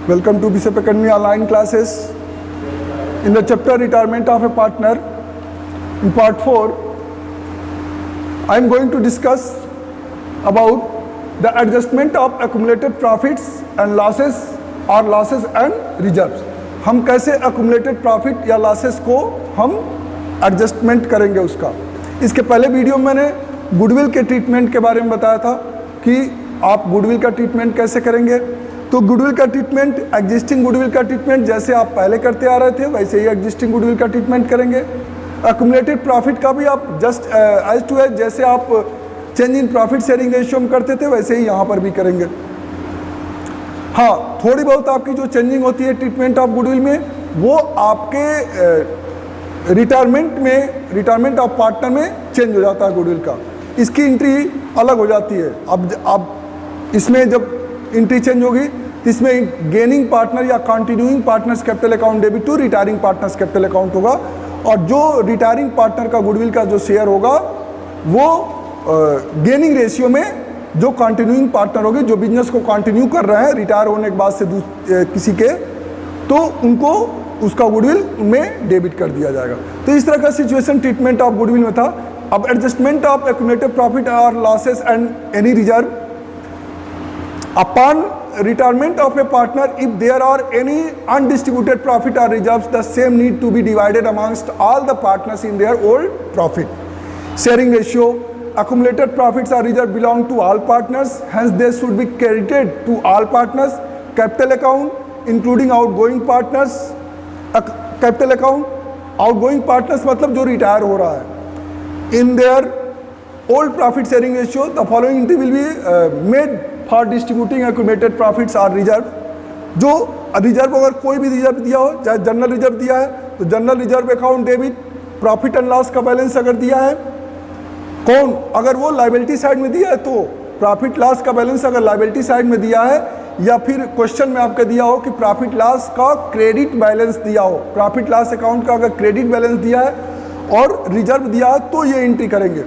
Welcome to BCEP Academy online classes. In the chapter Retirement of a Partner, in part 4, I am going to discuss about the adjustment of accumulated profits and losses or losses and reserves. हम कैसे accumulated profit या losses को हम adjustment करेंगे उसका. इसके पहले video में मैंने गुडविल के ट्रीटमेंट के बारे में बताया था कि आप गुडविल का ट्रीटमेंट कैसे करेंगे. तो गुडविल का ट्रीटमेंट, एग्जिस्टिंग गुडविल का ट्रीटमेंट जैसे आप पहले करते आ रहे थे वैसे ही एग्जिस्टिंग गुडविल का ट्रीटमेंट करेंगे. अक्यूमुलेटेड प्रॉफिट का भी आप जस्ट एज टू एज जैसे आप change in profit sharing ratio में करते थे वैसे ही यहाँ पर भी करेंगे. हाँ, थोड़ी बहुत आपकी जो चेंजिंग होती है ट्रीटमेंट ऑफ गुडविल में वो आपके रिटायरमेंट ऑफ पार्टनर में चेंज हो जाता है गुडविल का. इसकी एंट्री अलग हो जाती है. अब इसमें जब एंट्री चेंज होगी तो इसमें गेनिंग पार्टनर या continuing partners capital account debit to retiring partners capital account होगा. और जो रिटायरिंग पार्टनर का गुडविल का जो शेयर होगा वो गेनिंग रेशियो में जो कंटिन्यूइंग पार्टनर होंगे, जो बिजनेस को कंटिन्यू कर रहे हैं रिटायर होने के बाद से किसी के, तो उनको उसका गुडविल में डेबिट कर दिया जाएगा. तो इस तरह का सिचुएशन ट्रीटमेंट ऑफ गुडविल में था. अब एडजस्टमेंट ऑफ एक्यूमुलेटेड प्रॉफिट और losses and any reserve upon retirement of a partner, if there are any undistributed profit or reserves, the same need to be divided amongst all the partners in their old profit sharing ratio. Accumulated profits or reserves belong to all partners, hence they should be credited to all partners. Capital account including outgoing partners. Capital account outgoing partners मतलब जो retire हो रहा है. In their old profit sharing ratio, the following entry will be made for distributing accumulated profits or reserve. जो reserve, अगर कोई भी reserve दिया हो, चाहे जनरल रिजर्व दिया है तो general reserve account debit, profit and loss का बैलेंस अगर दिया है कौन, अगर वो लायबिलिटी साइड में दिया है तो प्रॉफिट लॉस का बैलेंस अगर लायबिलिटी साइड में दिया है, या फिर क्वेश्चन में आपका दिया हो कि प्रॉफिट लॉस का क्रेडिट बैलेंस दिया हो, प्रॉफिट लॉस अकाउंट का अगर क्रेडिट बैलेंस दिया है और रिजर्व दिया है तो ये एंट्री करेंगे.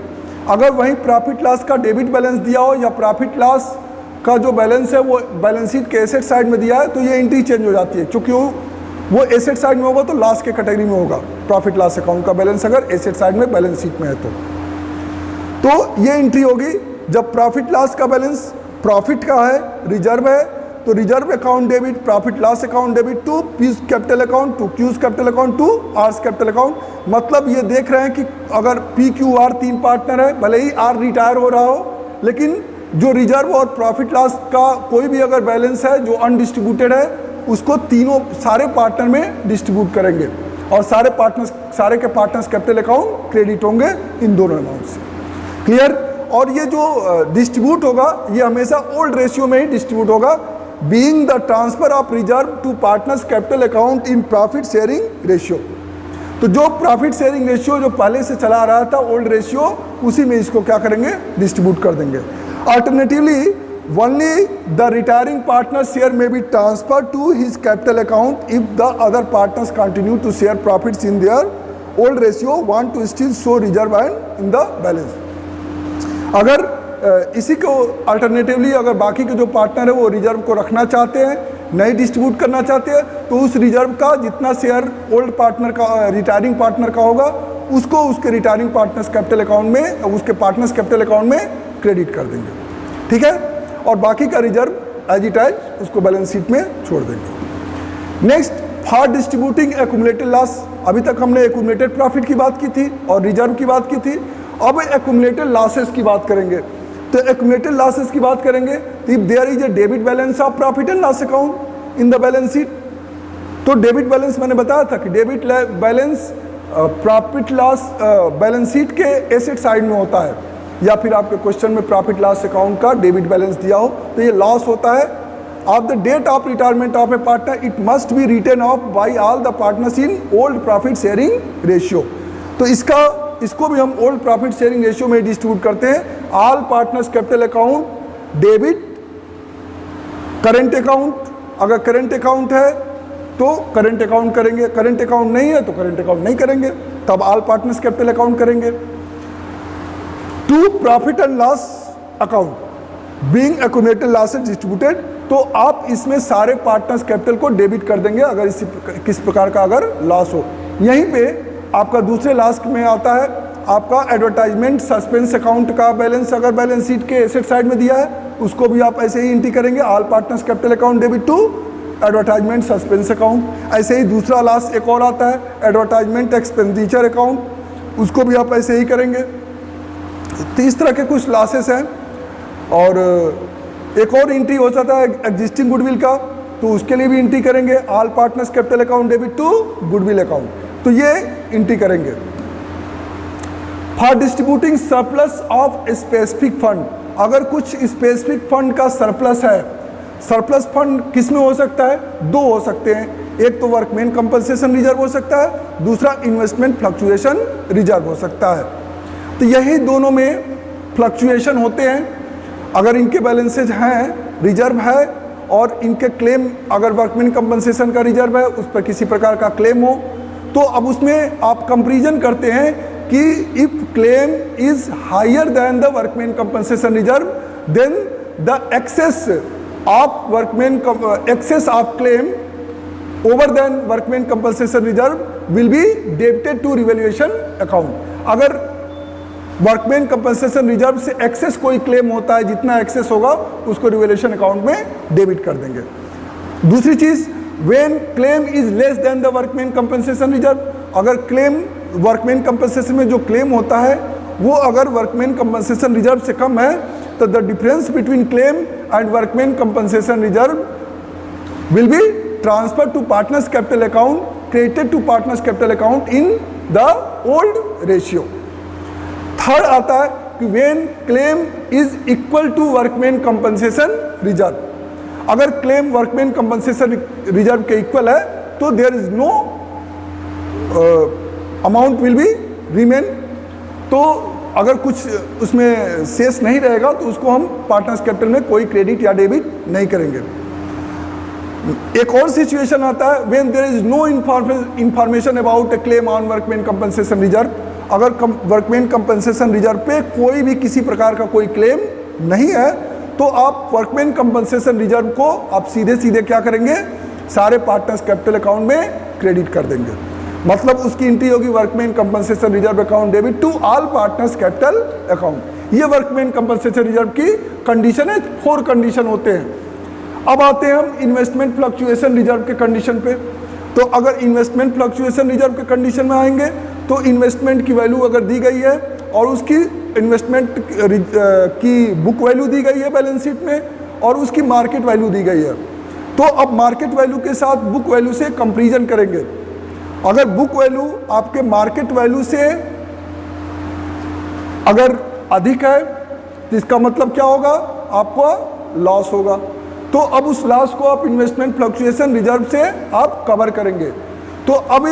अगर वहीं प्रॉफिट लॉस का डेबिट बैलेंस दिया हो या प्रॉफिट लॉस का जो बैलेंस है वो बैलेंस शीट के एसेट साइड में दिया है तो ये एंट्री चेंज हो जाती है. क्योंकि वो एसेट साइड में होगा तो लॉस के कैटेगरी में होगा. प्रॉफिट लॉस अकाउंट का बैलेंस अगर एसेट साइड में बैलेंस शीट में है तो ये एंट्री होगी जब प्रॉफिट लॉस का बैलेंस प्रॉफिट का है, रिजर्व है, तो reserve account debit, profit loss account debit to P's capital account, to Q's capital account, to R's capital account. मतलब ये देख रहे हैं कि अगर पी क्यू आर 3 पार्टनर है, भले ही आर रिटायर हो रहा हो, लेकिन जो रिजर्व और प्रॉफिट लॉस का कोई भी अगर बैलेंस है जो अनडिस्ट्रीब्यूटेड है उसको तीनों सारे पार्टनर में डिस्ट्रीब्यूट करेंगे और सारे के पार्टनर्स कैपिटल अकाउंट क्रेडिट होंगे इन दोनों अमाउंट से. क्लियर. और ये जो डिस्ट्रीब्यूट होगा ये हमेशा ओल्ड रेशियो में ही डिस्ट्रीब्यूट होगा, being the transfer of reserve to partners capital account in profit sharing ratio. तो जो प्रॉफिट शेयरिंग रेशियो जो पहले से चला आ रहा था ओल्ड रेशियो, उसी में इसको क्या करेंगे, डिस्ट्रीब्यूट कर देंगे. Alternatively, only the retiring partner's share may be transferred to his capital account if the other partners continue to share profits in their old ratio, want to still show reserve and in the balance. अगर इसी को alternatively अगर बाकी के जो partner है वो reserve को रखना चाहते हैं, नहीं डिस्ट्रीब्यूट करना चाहते हैं, तो उस रिजर्व का जितना शेयर ओल्ड पार्टनर का रिटायरिंग पार्टनर का होगा उसको उसके रिटायरिंग पार्टनर्स कैपिटल अकाउंट में, उसके पार्टनर्स कैपिटल अकाउंट में क्रेडिट कर देंगे. ठीक है. और बाकी का रिजर्व एज इट एज उसको बैलेंस शीट में छोड़ देंगे. Next, for distributing accumulated loss. अभी तक हमने एक्यूमुलेटेड प्रॉफिट की बात की थी और रिजर्व की बात की थी. अब एक्यूमुलेटेड लॉसेस की बात करेंगे. तो एक्यूमुलेटेड लॉसेस की बात करेंगे तो if there is a debit balance of profit and loss account in the balance sheet, तो डेबिट बैलेंस मैंने बताया था कि debit balance profit loss balance sheet के एसेट साइड में होता है, या फिर आपके क्वेश्चन में प्रॉफिट लॉस अकाउंट का डेबिट बैलेंस दिया हो तो ये लॉस होता है. Of the date of retirement of a partner it must be written off bye all the partners in old profit sharing ratio. तो इसको भी हम ओल्ड प्रॉफिट शेयरिंग रेशियो में डिस्ट्रीब्यूट करते हैं. All partners capital account debit current account, अगर current account है तो करेंट अकाउंट करेंगे, करेंट अकाउंट नहीं है तो करेंट अकाउंट नहीं करेंगे, तब ऑल पार्टनर्स कैपिटल अकाउंट करेंगे. To profit and loss account, being accumulated losses distributed तो आप इसमें सारे पार्टनर्स कैपिटल को डेबिट कर देंगे अगर इसी किस प्रकार का अगर लॉस हो। यहीं पे आपका दूसरे लास्ट में आता है आपका एडवर्टाइजमेंट सस्पेंस अकाउंट का बैलेंस, अगर बैलेंस शीट के एसेट साइड में दिया है उसको भी आप ऐसे ही एंट्री करेंगे, all partners capital account debit to advertisement suspense account. ऐसे ही दूसरा लास्ट एक और आता है एडवर्टाइजमेंट एक्सपेंडिचर अकाउंट, उसको भी आप ऐसे ही करेंगे। तो इस तरह के कुछ लॉसेस हैं। और एक और एंट्री हो जाता है एग्जिस्टिंग गुडविल का, तो उसके लिए भी एंट्री करेंगे all partners capital account debit to goodwill account, तो ये एंट्री करेंगे। For distributing surplus of specific fund, अगर कुछ स्पेसिफिक फंड का सरप्लस है, सरप्लस फंड किस में हो सकता है? दो हो सकते हैं, एक तो वर्कमैन कंपनसेशन रिजर्व हो सकता है, दूसरा इन्वेस्टमेंट फ्लक्चुएशन रिजर्व हो सकता है। तो यही दोनों में फ्लक्चुएशन होते हैं। अगर इनके बैलेंसेज हैं, रिजर्व है और इनके क्लेम, अगर वर्कमैन कंपनसेशन का रिजर्व है उस पर किसी प्रकार का क्लेम हो, तो अब उसमें आप कंपैरिजन करते हैं कि if claim is higher than the workman compensation reserve then the excess of workman excess of claim over than workman compensation reserve will be debited to revaluation account. अगर वर्कमैन कंपनसेशन रिजर्व से excess कोई claim होता है, जितना access होगा उसको revaluation account में debit कर देंगे। दूसरी चीज, when claim is less than the workman compensation reserve, अगर क्लेम वर्कमैन कंपनसेशन में जो क्लेम होता है वो अगर वर्कमैन कंपनसेशन रिजर्व से कम है तो the difference between claim and workman compensation reserve will be transfer to partners capital account, credited to partners capital account in the old ratio. Third आता है कि when claim is equal to workman compensation reserve, अगर claim workman compensation reserve के equal है तो there is no amount will be remain, तो अगर कुछ उसमें शेष नहीं रहेगा तो उसको हम पार्टनर्स कैपिटल में कोई क्रेडिट या डेबिट नहीं करेंगे। एक और सिचुएशन आता है when there is no information about a claim on workman compensation reserve, अगर वर्कमैन कंपनसेशन रिजर्व पे कोई भी किसी प्रकार का कोई क्लेम नहीं है तो आप वर्कमैन कंपनसेशन रिजर्व को आप सीधे सीधे क्या करेंगे, सारे पार्टनर्स कैपिटल अकाउंट में क्रेडिट कर देंगे। मतलब उसकी एंट्री होगी workman compensation reserve account debit to all partners capital account. ये वर्कमैन कंपनसेशन रिजर्व की कंडीशन है, 4 कंडीशन होते हैं। अब आते हैं हम इन्वेस्टमेंट फ्लक्चुएशन रिजर्व के कंडीशन पे। तो अगर इन्वेस्टमेंट फ्लक्चुएशन रिजर्व के कंडीशन में आएंगे तो इन्वेस्टमेंट की वैल्यू अगर दी गई है और उसकी इन्वेस्टमेंट की बुक वैल्यू दी गई है बैलेंस शीट में और उसकी मार्केट वैल्यू दी गई है, तो अब मार्केट वैल्यू के साथ बुक वैल्यू से कंपैरिजन करेंगे। अगर बुक वैल्यू आपके मार्केट वैल्यू से अगर अधिक है तो इसका मतलब क्या होगा, आपको लॉस होगा। तो अब उस लॉस को आप इन्वेस्टमेंट फ्लक्चुएशन रिजर्व से आप कवर करेंगे। तो अब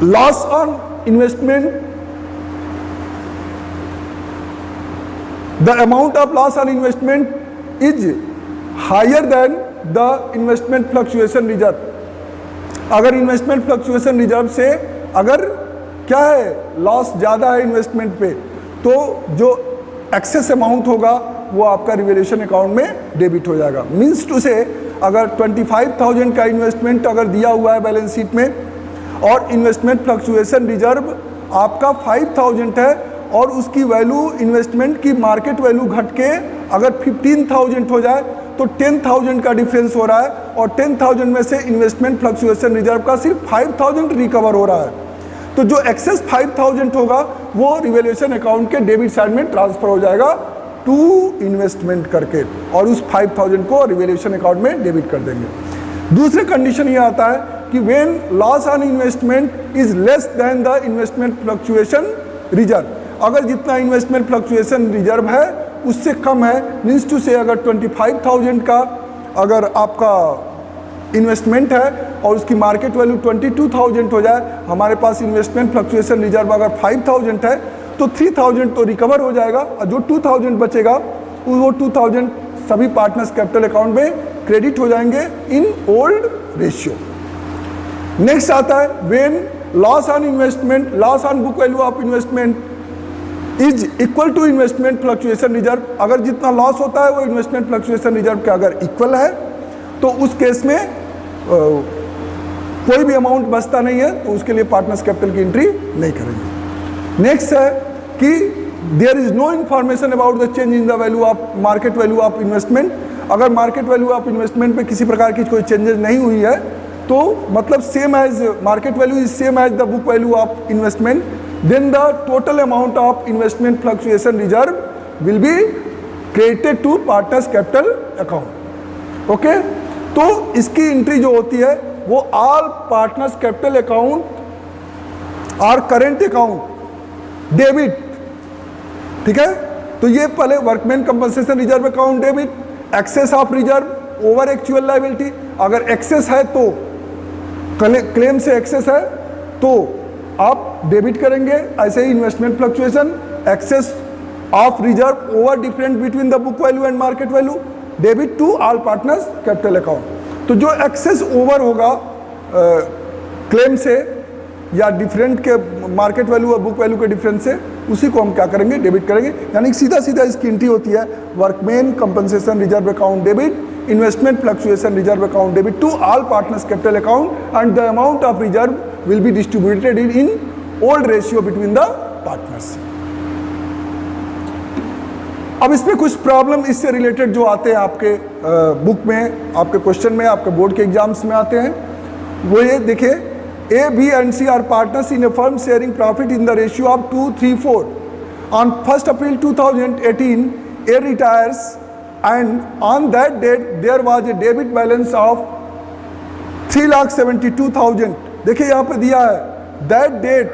loss on investment, the amount of loss on investment is higher than the investment fluctuation reserve. अगर इन्वेस्टमेंट फ्लक्चुएशन रिजर्व से अगर क्या है, लॉस ज़्यादा है इन्वेस्टमेंट पे, तो जो एक्सेस अमाउंट होगा वो आपका रिवैल्यूएशन अकाउंट में डेबिट हो जाएगा। मीन्स टू से अगर 25,000 का इन्वेस्टमेंट अगर दिया हुआ है बैलेंस शीट में और इन्वेस्टमेंट फ्लक्चुएशन रिजर्व आपका 5,000 है और उसकी वैल्यू इन्वेस्टमेंट की मार्केट वैल्यू घट के अगर 15,000 हो जाए तो 10,000 का डिफरेंस हो रहा है और 10,000 में से इन्वेस्टमेंट फ्लक्चुएशन रिजर्व का सिर्फ 5,000 रिकवर हो रहा है। तो जो एक्सेस 5,000 होगा वो रिवैल्यूएशन अकाउंट के डेबिट साइड में ट्रांसफर हो जाएगा टू इन्वेस्टमेंट करके और उस 5,000 को रिवैल्यूएशन अकाउंट में डेबिट कर देंगे। दूसरे कंडीशन ये आता है कि when loss on investment is less than the investment fluctuation reserve, अगर जितना इन्वेस्टमेंट फ्लक्चुएशन रिजर्व है उससे कम है, मीन्स टू से अगर 25,000 का अगर आपका इन्वेस्टमेंट है और उसकी मार्केट वैल्यू 22,000 हो जाए, हमारे पास इन्वेस्टमेंट फ्लक्चुएशन रिजर्व अगर 5,000 है तो 3,000 तो रिकवर हो जाएगा और जो 2,000 बचेगा वो 2,000 सभी पार्टनर्स कैपिटल अकाउंट में क्रेडिट हो जाएंगे इन ओल्ड रेशियो। नेक्स्ट आता है when loss on investment, loss on book value of investment is equal to investment fluctuation reserve. अगर जितना लॉस होता है वो इन्वेस्टमेंट फ्लक्चुएशन रिजर्व के अगर इक्वल है तो उस केस में कोई भी अमाउंट बचता नहीं है, तो उसके लिए पार्टनर्स कैपिटल की एंट्री नहीं करेंगे। नेक्स्ट है कि there is no information about the change in the value of market value of investment. अगर मार्केट वैल्यू ऑफ इन्वेस्टमेंट पे किसी प्रकार की कोई चेंजेस नहीं हुई है तो मतलब same as market value is same as the book value of investment, then the total amount of investment fluctuation reserve will be credited to partners capital account. Okay, तो इसकी एंट्री जो होती है वो ऑल पार्टनर्स कैपिटल अकाउंट और current account debit. ठीक है, तो ये पहले workman compensation reserve account debit, excess of reserve over actual liability. अगर एक्सेस है तो क्लेम से एक्सेस है तो आप डेबिट करेंगे। ऐसे ही investment fluctuation, excess of reserve over different between the book value and market value, debit to all partners capital account. तो जो एक्सेस ओवर होगा क्लेम से या डिफरेंट के मार्केट वैल्यू और बुक वैल्यू के डिफरेंस से, उसी को हम क्या करेंगे, डेबिट करेंगे। यानी सीधा सीधा इसकी एंट्री होती है workman compensation reserve account debit, investment fluctuation reserve account debit to all partners capital account and the amount of reserve will be distributed in old ratio between the partners. अब इसमें कुछ प्रॉब्लम इससे related जो आते हैं आपके book में, आपके क्वेश्चन में, आपके बोर्ड के एग्जाम्स में आते हैं, वो ये देखिए, A, B and C are partners in a firm sharing profit in the ratio of 2:3:4. On 1st April 2018, A retires and on that date there was a debit balance of 3,72,000. देखिए यहाँ पे दिया है that date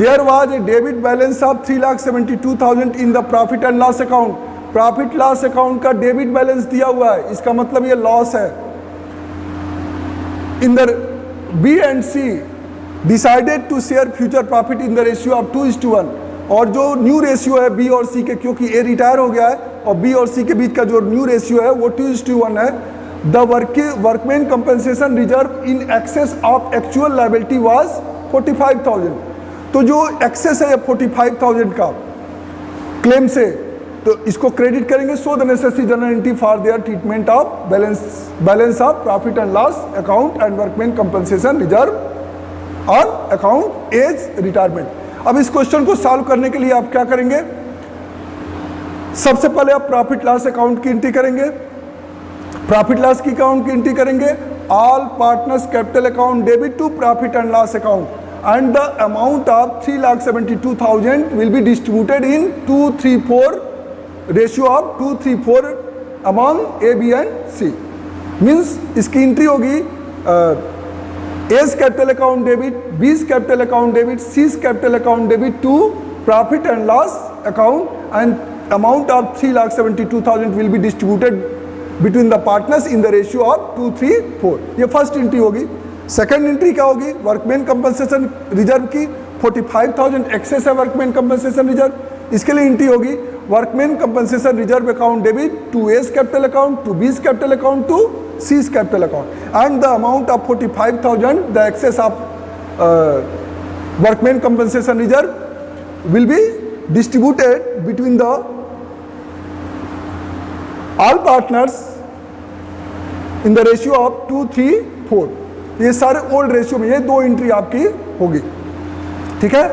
there was a debit balance of 3,72,000 in the profit and loss account. Profit loss account का debit balance दिया हुआ है, इसका मतलब ये लॉस है। In the B and C decided to share future profit in the ratio of 2:1, और जो न्यू रेशियो है B और C के, क्योंकि A रिटायर हो गया है और B और C के बीच का जो न्यू रेशियो है वो 2:1 है। The workman compensation reserve in excess of actual liability was 45,000। तो जो एक्सेस है 45,000 का क्लेम से, तो इसको क्रेडिट करेंगे। So the necessary general entry for their treatment of balance of profit and loss account and workman compensation reserve और account as retirement. अब इस क्वेश्चन को सॉल्व करने के लिए आप क्या करेंगे, सबसे पहले आप प्रॉफिट लॉस अकाउंट की एंट्री करेंगे। प्रॉफिट लॉस की अकाउंट की एंट्री करेंगे, all partners capital account debit to profit and loss account and the amount of 3,72,000 will be distributed in 2:3:4 ratio of 2:3:4 among A, B and C. Means इसकी entry होगी A's capital account debit, B's capital account debit, C's capital account debit to profit and loss account and amount of 3,72,000 will be distributed between the partners in the ratio of 2:3:4. ये first entry होगी। Second entry क्या होगी, workman compensation reserve की 45,000 access है workman compensation reserve, इसके लिए entry होगी workman compensation reserve account debit to A's capital account, to B's capital account, to C's capital account and the amount of 45,000 the excess of workman compensation reserve will be distributed between the all partners in the ratio of 2:3:4। ये सारे old ratio में ये दो entry आपकी होगी। ठीक है,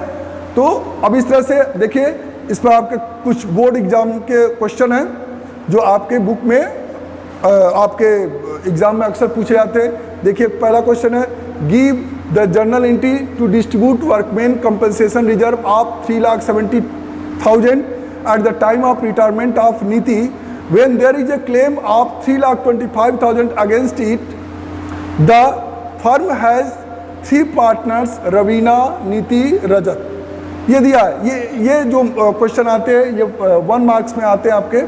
तो अब इस तरह से देखिए, इस पर आपके कुछ बोर्ड एग्जाम के क्वेश्चन हैं जो आपके बुक में आपके एग्जाम में अक्सर पूछे जाते हैं। देखिए पहला क्वेश्चन है, give the journal entry to distribute workman compensation reserve of 3,70,000 at the time of retirement of Niti when there is a claim of 3,25,000 against it. The firm has 3 partners Raveena, Niti, Rajat. ये दिया है। ये जो क्वेश्चन आते हैं ये 1 मार्क्स में आते हैं आपके।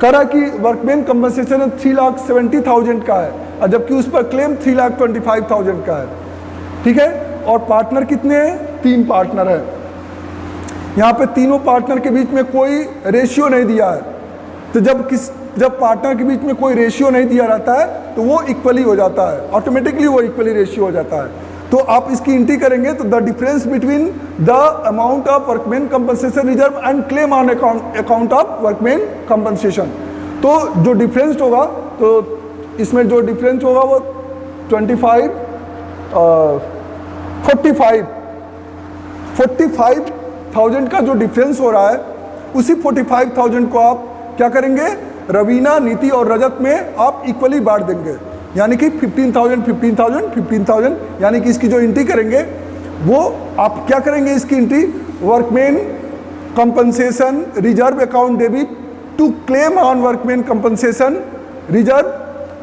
करा कि वर्कमैन कंपनसेशन 3,70,000 का है और जबकि उस पर क्लेम 3,25,000 का है। ठीक है, और पार्टनर कितने हैं, 3 पार्टनर है। यहाँ पे तीनों पार्टनर के बीच में कोई रेशियो नहीं दिया है, तो जब पार्टनर के बीच में कोई रेशियो नहीं दिया रहता है तो वो इक्वली हो जाता है, ऑटोमेटिकली वो इक्वली रेशियो हो जाता है। तो आप इसकी एंट्री करेंगे तो the difference between the amount of workman compensation reserve and claim on account of workman compensation. तो जो डिफरेंस होगा, तो इसमें जो डिफरेंस होगा वो 45,000 का जो डिफरेंस हो रहा है, उसी 45,000 को आप क्या करेंगे, रवीना, नीति और रजत में आप इक्वली बांट देंगे, यानी कि 15,000, यानी कि इसकी जो एंट्री करेंगे वो आप क्या करेंगे, इसकी entry workman compensation reserve account debit to claim on workman compensation reserve.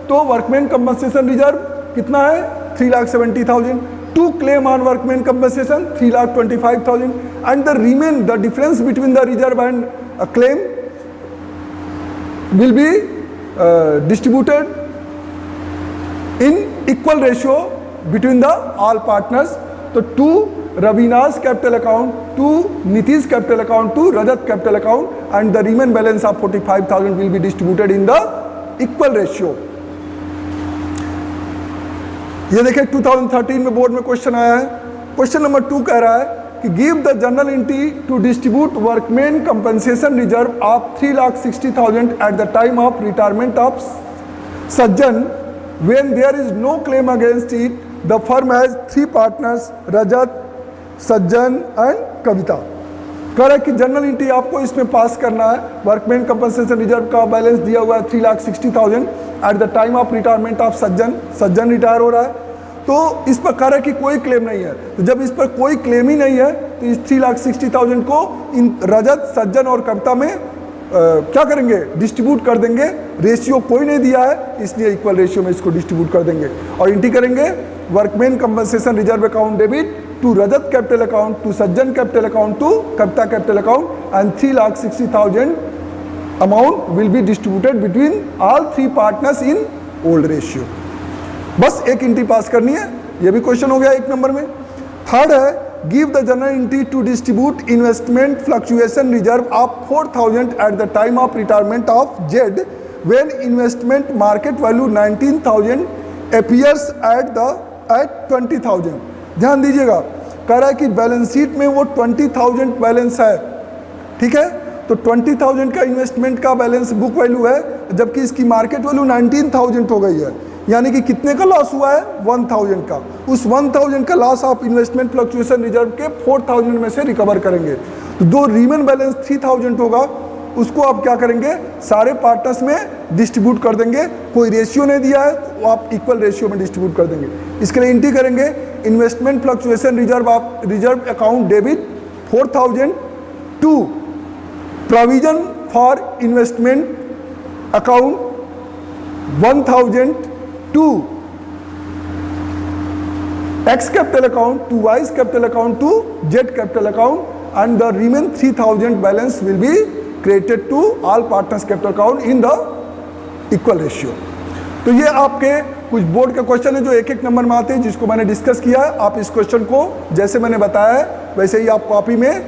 तो वर्कमैन कंपनसेशन रिजर्व कितना है, 3,70,000, to claim on workman compensation 3,25,000, and the difference between the reserve and claim will be distributed in equal ratio between the all partners. तो to Ravina's capital account, to Niti's capital account, to Rajat capital account, and the remaining balance of 45,000 will be distributed in the equal ratio. ये देखिए 2013 में board में question आया है। Question number 2 कह रहा है कि give the general entry to distribute workman compensation reserve of 3,60,000 at the time of retirement of Sajjan when there is no claim against it. The firm has 3 partners, Rajat, Sajjan and कविता। कह रहा है कि जनरल एंट्री आपको इसमें पास करना है। वर्कमैन कंपनसेशन रिजर्व का balance दिया हुआ है 3,60,000 at the time of retirement of Sajjan retire हो रहा है। तो इस पर कह रहा है कि कोई क्लेम नहीं है। तो जब इस पर कोई क्लेम ही नहीं है तो इस 3,60,000 को इन रजत, सज्जन और कविता में क्या करेंगे, डिस्ट्रीब्यूट कर देंगे। रेशियो कोई नहीं दिया है, इसलिए इक्वल रेशियो में इसको डिस्ट्रीब्यूट कर देंगे और एंट्री करेंगे workman compensation reserve account debit to Rajat capital account, to Sajjan capital account, to Kavita capital account, and 3,60,000 amount will be distributed between all 3 partners in old ratio. बस एक एंट्री पास करनी है, ये भी क्वेश्चन हो गया 1 नंबर में। थर्ड है give the general entry to distribute investment fluctuation reserve of 4,000 at the time of retirement of Z when investment market value 19,000 appears at 20,000। ध्यान दीजिएगा, कह रहा है कि बैलेंस शीट में वो 20,000 बैलेंस है, ठीक है। तो 20,000 का इन्वेस्टमेंट का बैलेंस बुक वैल्यू है, जबकि इसकी मार्केट वैल्यू 19,000 हो गई है, यानी कि कितने का लॉस हुआ है, 1,000 का। उस 1,000 का लॉस आप इन्वेस्टमेंट फ्लक्चुएशन रिजर्व के 4,000 में से रिकवर करेंगे। तो जो रिमेन बैलेंस 3,000 होगा उसको आप क्या करेंगे, सारे पार्टनर्स में डिस्ट्रीब्यूट कर देंगे। कोई रेशियो नहीं दिया है तो आप इक्वल रेशियो में डिस्ट्रीब्यूट कर देंगे। इसके लिए एंट्री करेंगे investment fluctuation reserve of reserve account debit 4,000 to provision for investment account 1,000 to X capital account, to Y capital account, to Z capital account, and the remaining 3,000 balance will be credited to all partners capital account in the equal ratio। तो ये आपके कुछ board के question है जो 1-1 number में आते हैं, जिसको मैंने डिस्कस किया है। आप इस क्वेश्चन को जैसे मैंने बताया है वैसे ही आप कॉपी में,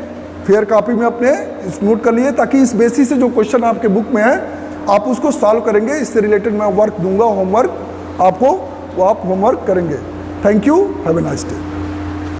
फेयर कॉपी में अपने नोट कर लिए, ताकि इस बेसिस से जो क्वेश्चन आपके बुक में है आप उसको सॉल्व करेंगे। इससे रिलेटेड मैं वर्क दूंगा, होमवर्क आपको, वो आप होमवर्क करेंगे। Thank you, have a nice day.